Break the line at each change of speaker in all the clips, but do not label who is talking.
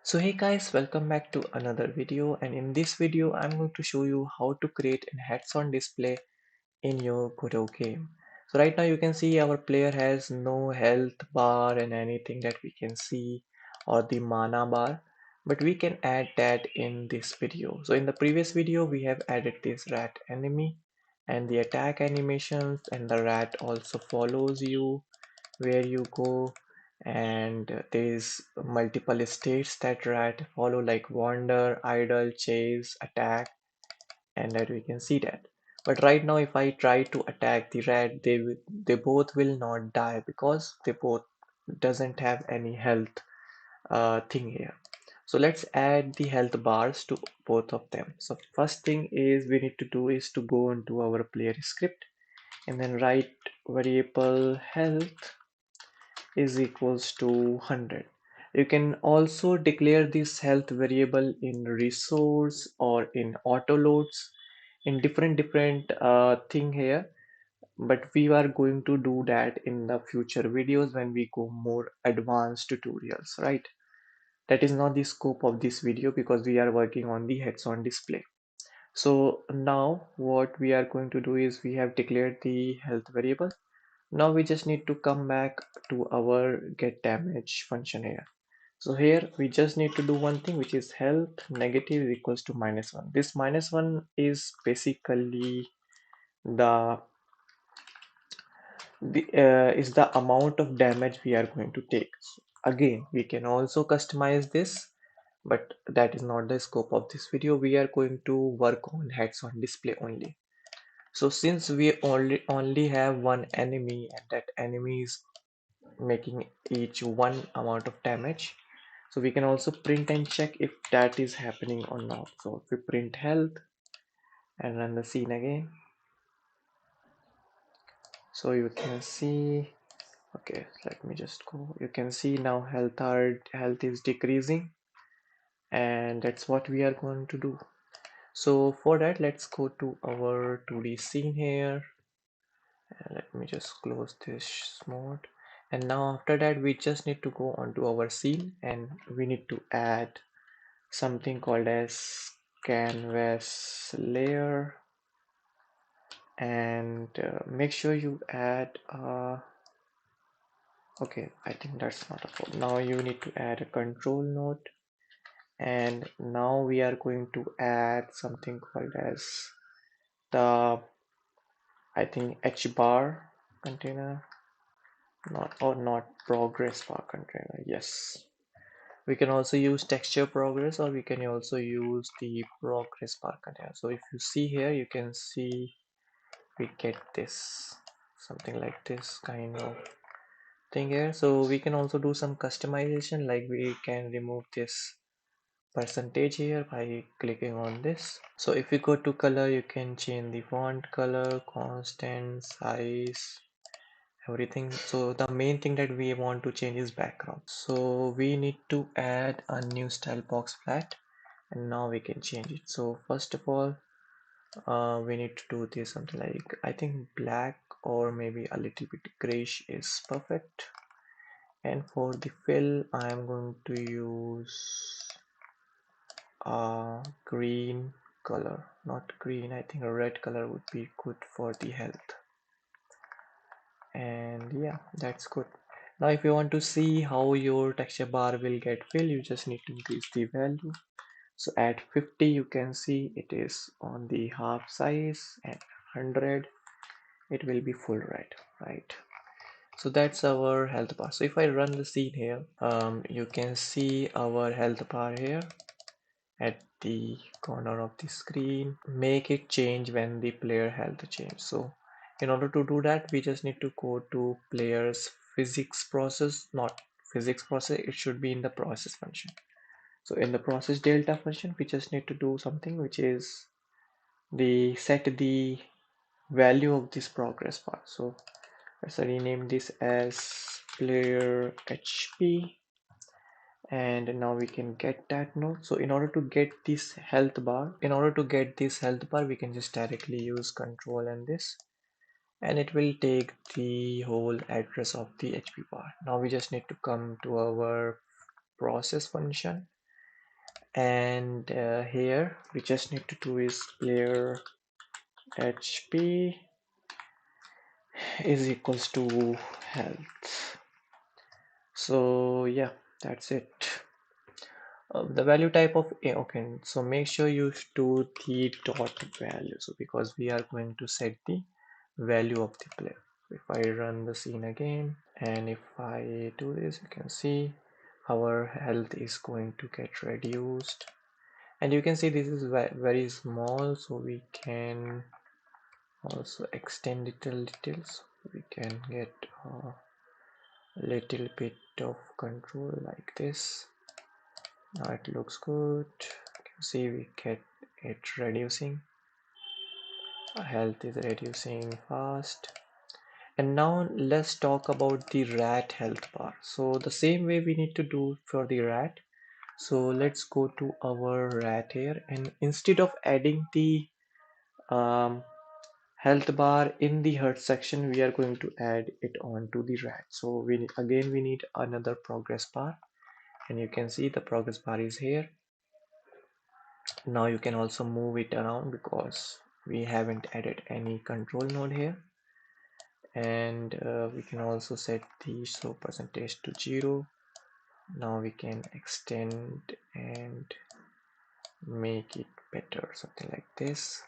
So hey guys, welcome back to another video, and in this video I'm going to show you how to create a heads-on display in your Godot game. So right now you can see our player has no health bar and anything that we can see, or the mana bar, but we can add that in this video. So in the previous video we have added this rat enemy and the attack animations, and the rat also follows you where you go, and there is multiple states that rat follow, like wander, idle, chase, attack, and that we can see that. But right now if I try to attack the rat, they both will not die because they both doesn't have any health thing here. So let's add the health bars to both of them. So first thing is we need to do is to go into our player script and then write variable health is equals to 100. You can also declare this health variable in resource or in auto loads in different thing here, but we are going to do that in the future videos when we go more advanced tutorials, right? That is not the scope of this video because we are working on the heads-on display. So now what we are going to do is we have declared the health variable. Now we just need to come back to our get damage function here. So here we just need to do one thing, which is health negative is equals to -1. This -1 is basically the is the amount of damage we are going to take. So again, we can also customize this, but that is not the scope of this video. We are going to work on heads-on display only. So since we only have one enemy and that enemy is making each one amount of damage, so we can also print and check if that is happening or not. So if we print health and run the scene again, so you can see, okay, let me just go, you can see now health is decreasing, and that's what we are going to do. So for that, let's go to our 2D scene here, and let me just close this mode. And now after that we just need to go onto our scene and we need to add something called as canvas layer, and make sure you add okay, I think that's not a problem. Now you need to add a control node, and now we are going to add something called as the, I think, h bar container, not progress bar container. Yes, we can also use texture progress, or we can also use the progress bar container. So if you see here, you can see we get this something like this kind of thing here. So we can also do some customization, like we can remove this percentage here by clicking on this. So if you go to color, you can change the font color, constant, size, everything. So the main thing that we want to change is background. So we need to add a new style box flat, and now we can change it. So first of all, we need to do this something like, I think, black or maybe a little bit grayish is perfect. And for the fill, I am going to use green color, not green, I think a red color would be good for the health. And yeah, that's good. Now if you want to see how your texture bar will get filled, you just need to increase the value. So at 50, you can see it is on the half size, and 100 it will be full red, right? So that's our health bar. So if I run the scene here, you can see our health bar here at the corner of the screen. Make it change when the player health change. So in order to do that, we just need to go to player's physics process, not physics process, it should be in the process function. So in the process delta function, we just need to do something which is the set the value of this progress bar. So let's rename this as player HP, and now we can get that node. So in order to get this health bar, we can just directly use control and this, and it will take the whole address of the HP bar. Now we just need to come to our process function, And here we just need to do is player HP is equals to health. So yeah, that's it. The value type of okay, so make sure you do the dot value, so because we are going to set the value of the player. If I run the scene again and if I do this, you can see our health is going to get reduced, and you can see this is very small, so we can also extend it a little, so we can get a little bit of control like this. Now it looks good. You can see we get it reducing. Our health is reducing fast. And now let's talk about the rat health bar. So the same way we need to do for the rat. So let's go to our rat here, and instead of adding the um, health bar in the HUD section, we are going to add it on to the rat. So we need another progress bar, and you can see the progress bar is here. Now you can also move it around because we haven't added any control node here, and we can also set the show percentage to 0. Now we can extend and make it better, something like this.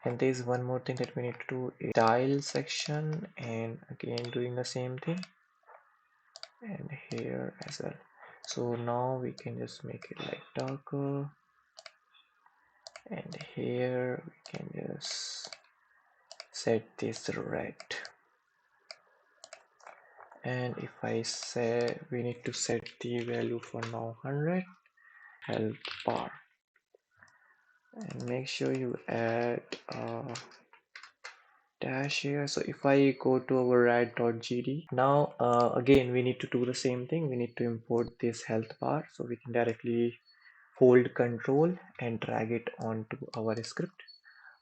And there's one more thing that we need to do is style section, and again doing the same thing, and here as well. So now we can just make it like darker, and here we can just set this red. And if I say we need to set the value for now 100 health bar, and make sure you add a dash here. So if I go to our rat.gd, now again we need to do the same thing. We need to import this health bar, so we can directly hold control and drag it onto our script.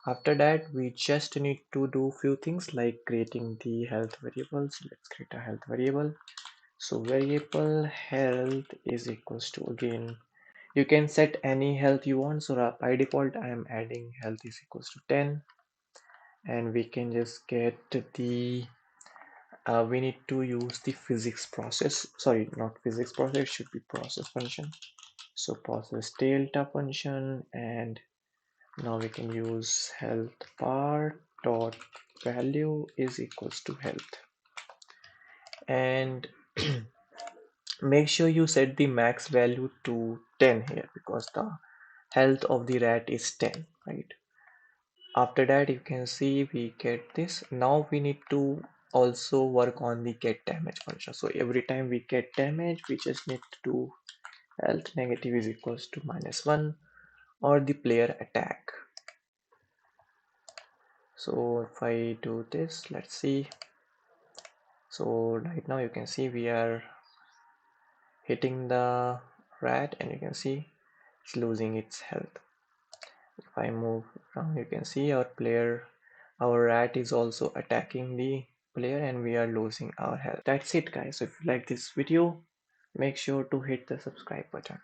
After that, we just need to do few things like creating the health variables. Let's create a health variable. So variable health is equals to, again, you can set any health you want. So by default I am adding health is equals to 10, and we can just get the we need to use the physics process, sorry, not physics process, it should be process function. So process delta function, and now we can use health bar dot value is equals to health, and make sure you set the max value to 10 here because the health of the rat is 10, right? After that, you can see we get this. Now we need to also work on the get damage function. So every time we get damage, we just need to do health negative is equals to -1 or the player attack. So if I do this, let's see. So right now you can see we are hitting the rat, and you can see it's losing its health. If I move around, you can see our rat is also attacking the player, and we are losing our health. That's it, guys. So if you like this video, make sure to hit the subscribe button.